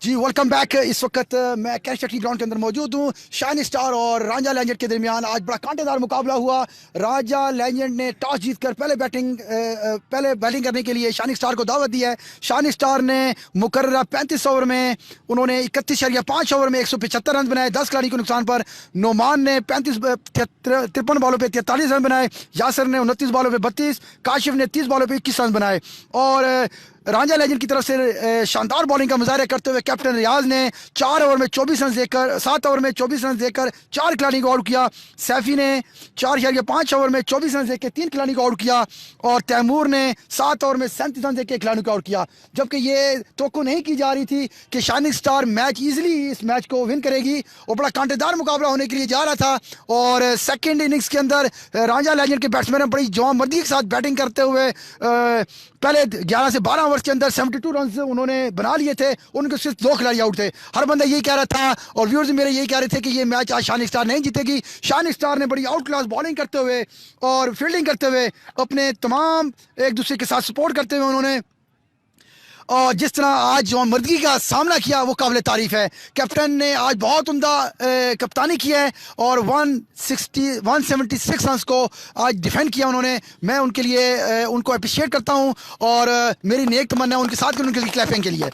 जी welcome back. इस वक्त मैं कैशटी ग्राउंड के अंदर मौजूद हूँ। शाइन स्टार और रांझा लेजेंड के दरमियान आज बड़ा कांटेदार मुकाबला हुआ। रांझा लेजेंड ने टॉस जीतकर पहले बैटिंग करने के लिए शाइन स्टार को दावत दी है। शाइन स्टार ने मुकर्ररा 35 ओवर में उन्होंने 31.5 ओवर में 175 रन बनाए 10 खिलाड़ी के नुकसान पर। नोमान ने 53 बॉलों पर 43 रन बनाए। यासर ने 29 बॉलों पर 32, काशिफ ने 30 बॉलों पर 21 रन बनाए। और रांझा लेजेंड की तरफ से शानदार बॉलिंग का मुजाहरा करते हुए कैप्टन रियाज ने 4 ओवर में 24 रन देकर 7 ओवर में 24 रन देकर 4 खिलाड़ी को आउट किया। सैफी ने 4.5 ओवर में 24 रन देकर 3 खिलाड़ी को आउट किया। और तैमूर ने 7 ओवर में 37 रन देकर खिलाड़ी को आउट किया। जबकि ये तो नहीं की जा रही थी कि शाइनिंग स्टार मैच ईजिली इस मैच को विन करेगी और बड़ा कांटेदार मुकाबला होने के लिए जा रहा था। और सेकेंड इनिंग्स के अंदर रांझा लेजेंड के बैट्समैन ने बड़ी जवानमर्दी के साथ बैटिंग करते हुए पहले 11 से 12 ओवर्स के अंदर 72 रन उन्होंने बना लिए थे। उनके सिर्फ 2 खिलाड़ी आउट थे। हर बंदा यही कह रहा था और व्यूअर्स मेरे यही कह रहे थे कि ये मैच आज शाइन स्टार नहीं जीतेगी। शाइन स्टार ने बड़ी आउट क्लास बॉलिंग करते हुए और फील्डिंग करते हुए अपने तमाम एक दूसरे के साथ सपोर्ट करते हुए उन्होंने और जिस तरह आज जवानमर्दगी का सामना किया वो काबिल तारीफ है। कैप्टन ने आज बहुत उम्दा कप्तानी की है और 176 रन को आज डिफेंड किया उन्होंने। मैं उनके लिए उनको अप्रिशिएट करता हूं और मेरी नेक तमन्ना उनके साथ उनके लिए क्लैपिंग के लिए।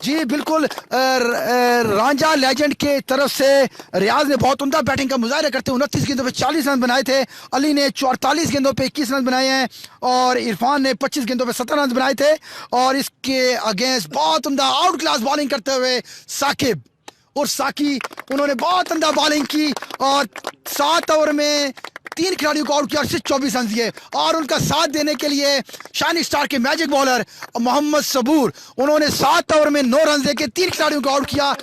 जी बिल्कुल, रांझा लेजेंड के तरफ से रियाज ने बहुत उम्दा बैटिंग का मुजाहरा करते हुए 29 गेंदों पे 40 रन बनाए थे। अली ने 44 गेंदों पे 21 रन बनाए हैं और इरफान ने 25 गेंदों पे 17 रन बनाए थे। और इसके अगेंस्ट बहुत उम्दा आउट क्लास बॉलिंग करते हुए साकिब और साकी उन्होंने बहुत उम्दा बॉलिंग की और 7 ओवर में 3 खिलाड़ियों को आउट किया और सिर्फ 24 रन दिए। और उनका साथ देने के लिए शाइन स्टार के मैजिक बॉलर मोहम्मद सबूर उन्होंने 7 ओवर में 9 रन देके 3 खिलाड़ियों को आउट किया।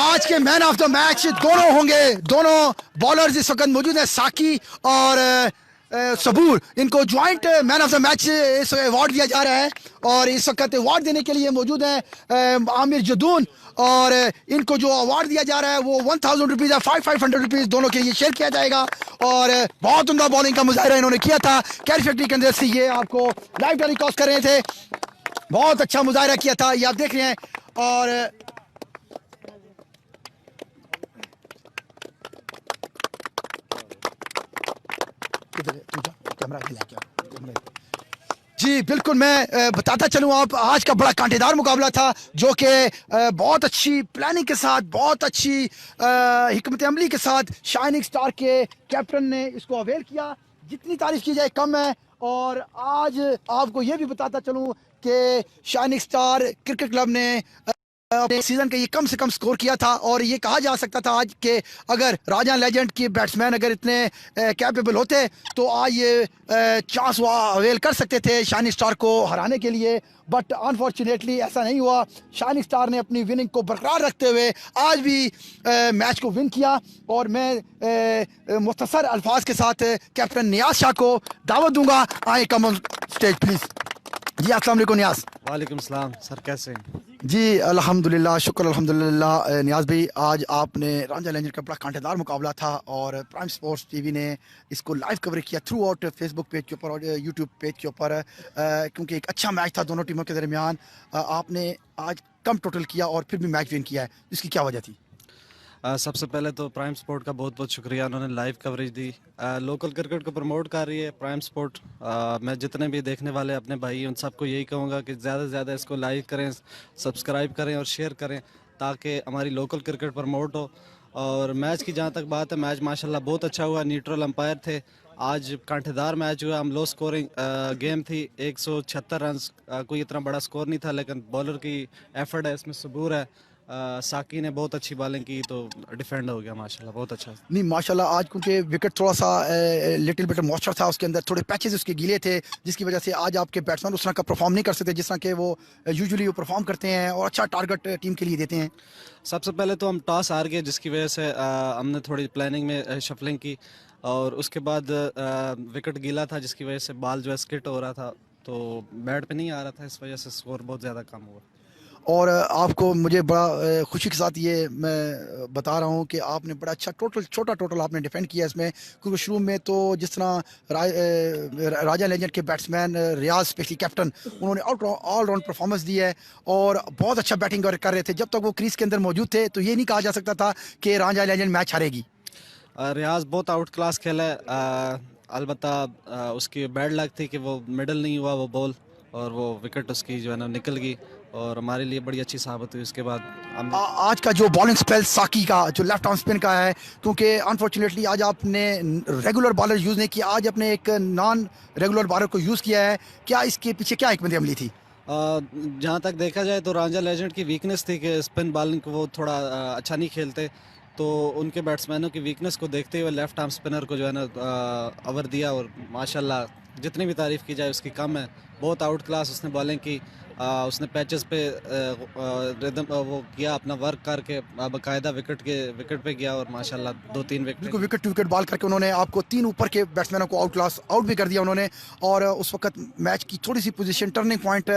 आज के मैन ऑफ द मैच दोनों होंगे। दोनों बॉलर्स इस वक्त मौजूद हैं, साकी और सबूर। इनको joint man of the match इस अवार्ड दिया जा रहा है और इस वक्त अवार्ड देने के लिए मौजूद हैं आमिर जदून। और इनको जो अवार्ड दिया जा रहा है वो 1000 रुपीज़ या 500 रुपीज़ दोनों के लिए शेयर किया जाएगा। और बहुत उम्दा बॉलिंग का मुजाहरा इन्होंने किया था। कैरी फैक्ट्री के अंदर से ये आपको लाइव टेलीकास्ट कर रहे थे। बहुत अच्छा मुजाहरा किया था, ये आप देख रहे हैं। और जी बिल्कुल, मैं बताता चलूँ आप, आज का बड़ा कांटेदार मुकाबला था जो कि बहुत अच्छी प्लानिंग के साथ, बहुत अच्छी हिकमत अमली के साथ शाइनिंग स्टार के कैप्टन ने इसको अवेल किया। जितनी तारीफ की जाए कम है। और आज आपको ये भी बताता चलूँ कि शाइनिंग स्टार क्रिकेट क्लब ने अपने सीजन का ये कम से कम स्कोर किया था। और ये कहा जा सकता था आज के अगर रांझा लेजेंड के बैट्समैन अगर इतने कैपेबल होते तो आज ये चांस वो अवेल कर सकते थे शाइनिंग स्टार को हराने के लिए। बट अनफॉर्चुनेटली ऐसा नहीं हुआ। शाइनिंग स्टार ने अपनी विनिंग को बरकरार रखते हुए आज भी मैच को विन किया। और मैं मुख्तसर अल्फाज के साथ कैप्टन नियाज शाह को दावत दूंगा, आए कम ऑन स्टेज प्लीज़। जी अस्सलाम वालेकुम नियाज। वालेकुम सलाम सर, कैसे हैं? जी अल्हम्दुलिल्लाह, शुक्र अल्हम्दुलिल्लाह। नियाज भाई, आज आपने रांझा लेजेंड का बड़ा कांटेदार मुकाबला था और प्राइम स्पोर्ट्स टीवी ने इसको लाइव कवर किया थ्रू आउट फेसबुक पेज के ऊपर और यूट्यूब पेज के ऊपर, क्योंकि एक अच्छा मैच था दोनों टीमों के दरमियान। आपने आज कम टोटल किया और फिर भी मैच विन किया है, इसकी क्या वजह थी? सबसे पहले तो प्राइम स्पोर्ट का बहुत बहुत शुक्रिया, उन्होंने लाइव कवरेज दी। लोकल क्रिकेट को प्रमोट कर रही है प्राइम स्पोर्ट। मैं जितने भी देखने वाले अपने भाई उन सबको यही कहूँगा कि ज़्यादा से ज़्यादा इसको लाइक करें, सब्सक्राइब करें और शेयर करें ताकि हमारी लोकल क्रिकेट प्रमोट हो। और मैच की जहाँ तक बात है, मैच माशाल्लाह बहुत अच्छा हुआ। न्यूट्रल अंपायर थे। आज कांटेदार मैच हुआ। हम लो स्कोरिंग गेम थी, 176 रन। कोई इतना बड़ा स्कोर नहीं था, लेकिन बॉलर की एफर्ट है, इसमें सबूर है। साकी ने बहुत अच्छी बॉलिंग की तो डिफेंड हो गया माशाल्लाह, बहुत अच्छा। नहीं माशाल्लाह, आज क्योंकि विकेट थोड़ा सा लिटिल बिट मॉइस्चर था, उसके अंदर थोड़े पैचेस उसके गीले थे, जिसकी वजह से आज आपके बैट्समैन उस तरह का परफॉर्म नहीं कर सकते जिस तरह के वो यूजुअली वो परफॉर्म करते हैं और अच्छा टारगेट टीम के लिए देते हैं। सबसे पहले तो हम टॉस हार गए, जिसकी वजह से हमने थोड़ी प्लानिंग में शफलिंग की और उसके बाद विकेट गीला था, जिसकी वजह से बॉल जो है स्किट हो रहा था तो बैट पे नहीं आ रहा था, इस वजह से स्कोर बहुत ज़्यादा कम हुआ। और आपको मुझे बड़ा खुशी के साथ ये मैं बता रहा हूँ कि आपने बड़ा अच्छा छोटा टोटल आपने डिफेंड किया इसमें, क्योंकि शुरू में तो जिस तरह राजा लेजेंड के बैट्समैन रियाज स्पेशली कैप्टन, उन्होंने ऑल राउंड परफॉर्मेंस दी है और बहुत अच्छा बैटिंग कर रहे थे। जब तक वो क्रीज के अंदर मौजूद थे तो ये नहीं कहा जा सकता था कि राजा लेजेंड मैच हारेगी। रियाज बहुत आउट क्लास खेला है। अलबत्ता उसकी बैड लक थी कि वो मिडल नहीं हुआ वो बॉल, और वो विकेट उसकी जो है ना निकल गई, और हमारे लिए बड़ी अच्छी साबित हुई उसके बाद हमने। आज का जो बॉलिंग स्पेल साकी का जो लेफ्ट आर्म स्पिन का है, क्योंकि अनफॉर्चुनेटली आज आपने रेगुलर बॉलर यूज़ नहीं किया, आज आपने एक नॉन रेगुलर बॉलर को यूज़ किया है, क्या इसके पीछे क्या हिकमत अमली थी? जहाँ तक देखा जाए तो रांझा लेजेंड की वीकनेस थी कि स्पिन बॉलिंग को वो थोड़ा अच्छा नहीं खेलते, तो उनके बैट्समैनों की वीकनेस को देखते हुए लेफ्ट आर्म स्पिनर को जो है ना ओवर दिया, और माशाल्लाह जितनी भी तारीफ़ की जाए उसकी कम है। बहुत आउट क्लास उसने बॉलिंग की। उसने पैचेस पे रिदम वो किया अपना वर्क करके, बाकायदा विकेट पे गया, और माशाल्लाह 2-3 विकेट। बिल्कुल विकेट टू विकेट बॉल करके उन्होंने आपको 3 ऊपर के बैट्समैनों को आउट भी कर दिया उन्होंने। और उस वक्त मैच की थोड़ी सी पोजीशन टर्निंग पॉइंट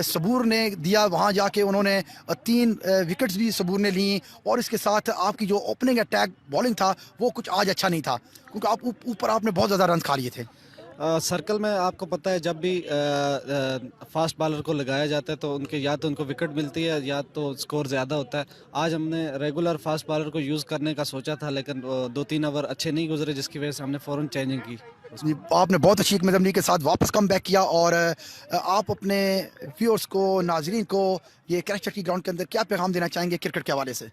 सबूर ने दिया, वहाँ जाके उन्होंने 3 विकेट्स भी सबूर ने ली, और इसके साथ आपकी जो ओपनिंग अटैक बॉलिंग था वो कुछ आज अच्छा नहीं था, क्योंकि आप ऊपर आपने बहुत ज़्यादा रन खा लिए थे। सर्कल में आपको पता है जब भी फास्ट बॉलर को लगाया जाता है तो उनके या तो उनको विकेट मिलती है या तो स्कोर ज़्यादा होता है। आज हमने रेगुलर फास्ट बॉलर को यूज़ करने का सोचा था, लेकिन 2-3 ओवर अच्छे नहीं गुजरे, जिसकी वजह से हमने फ़ौरन चेंजिंग की। आपने बहुत अच्छी हिकमत अमली के साथ वापस कम बैक किया, और आप अपने व्यूअर्स को, नाजरीन को ये कैरेक्टर की ग्राउंड के अंदर क्या पैगाम देना चाहेंगे क्रिकेट के हवाले से?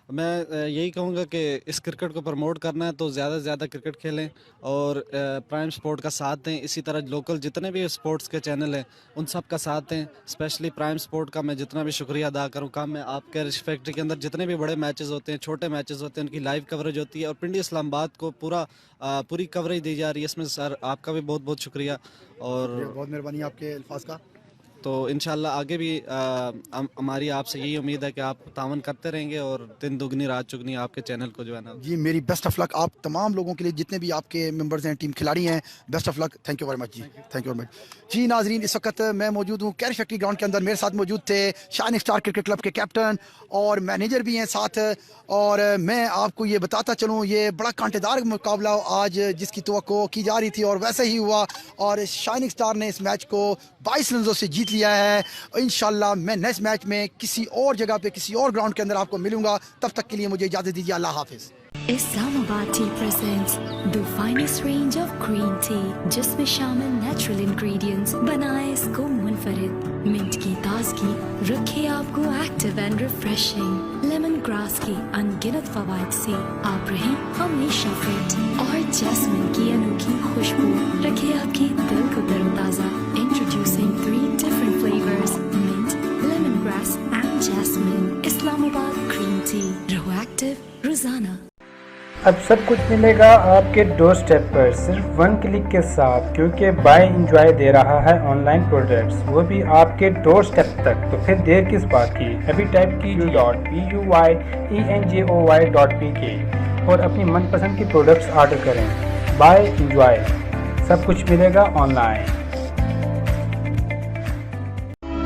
मैं यही कहूँगा कि इस क्रिकेट को प्रमोट करना है तो ज़्यादा से ज़्यादा क्रिकेट खेलें, और प्राइम स्पोर्ट का साथ दें। इसी तरह लोकल जितने भी स्पोर्ट्स के चैनल हैं उन सब का साथ दें। स्पेशली प्राइम स्पोर्ट का मैं जितना भी शुक्रिया अदा करूँ कम है। आपके रिच फैक्ट्री के अंदर जितने भी बड़े मैचेस होते हैं, छोटे मैचेस होते हैं, उनकी लाइव कवरेज होती है, और पिंडी इस्लामाबाद को पूरी कवरेज दी जा रही है। इसमें सर आपका भी बहुत बहुत शुक्रिया, और बहुत मेहरबानी आपके अल्फाज का। तो इंशाल्लाह आगे भी हमारी आपसे यही उम्मीद है कि आप तावन करते रहेंगे, और दिन दुगनी रात चुगनी आपके चैनल को जो है ना। जी मेरी बेस्ट ऑफ लक आप तमाम लोगों के लिए, जितने भी आपके मेंबर्स हैं, टीम खिलाड़ी हैं, best of luck. Thank you very much जी, थैंक यू वेरी मच जी। नाजरीन, इस वक्त मैं मौजूद हूँ कैरी फैक्ट्री ग्राउंड के अंदर। मेरे साथ मौजूद थे शाइन स्टार क्रिकेट क्लब के कैप्टन और मैनेजर भी हैं साथ। और मैं आपको ये बताता चलूँ, ये बड़ा कांटेदार मुकाबला आज जिसकी तवक्को की जा रही थी और वैसे ही हुआ, और शाइनिंग स्टार ने इस मैच को 22 रनों से जीत लिया है। इंशाल्लाह मैं नेक्स्ट मैच में किसी और जगह पे किसी और ग्राउंड के अंदर आपको मिलूंगा। तब तक के लिए मुझे इजाज़त दीजिए। अल्लाह हाफिज़। Islamabad Tea presents the finest range of green tea, जिसमें शामिल नेचुरल इंग्रेडिएंट्स बनाए इसको मुनफरिद। मिंट की ताजगी रखे आपको active and refreshing. Lemon grass की अनगिनत फवाइद से आप रहें हमेशा फिट, और जैस्मिन की अनोखी खुशबू रखे आपके दिल को तरोताजा। Introducing 3 different flavors: mint, lemongrass and jasmine. Islamabad green tea, रहो एक्टिव रोजाना। अब सब कुछ मिलेगा आपके डोर स्टेप पर सिर्फ 1 क्लिक के साथ, क्योंकि बाय इंजॉय दे रहा है ऑनलाइन प्रोडक्ट्स, वो भी आपके डोर स्टेप तक। तो फिर देर किस बात की, अभी टाइप कीजिए .buyenjoy.pk और अपनी मनपसंद की प्रोडक्ट्स ऑर्डर करें। बाय इंजॉय, सब कुछ मिलेगा ऑनलाइन।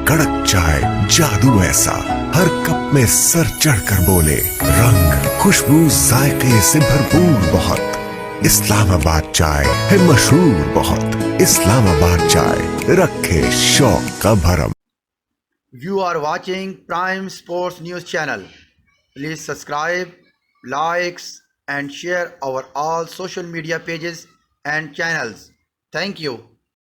कड़क चाय, जादू ऐसा, हर कप में सर चढ़कर बोले, रंग खुशबू जायके से भरपूर बहुत। इस्लामाबाद चाय है मशहूर बहुत। इस्लामाबाद चाय रखे शौक का भरम। You are watching Prime Sports News channel. Please subscribe, likes and share our all social media pages and channels. Thank you.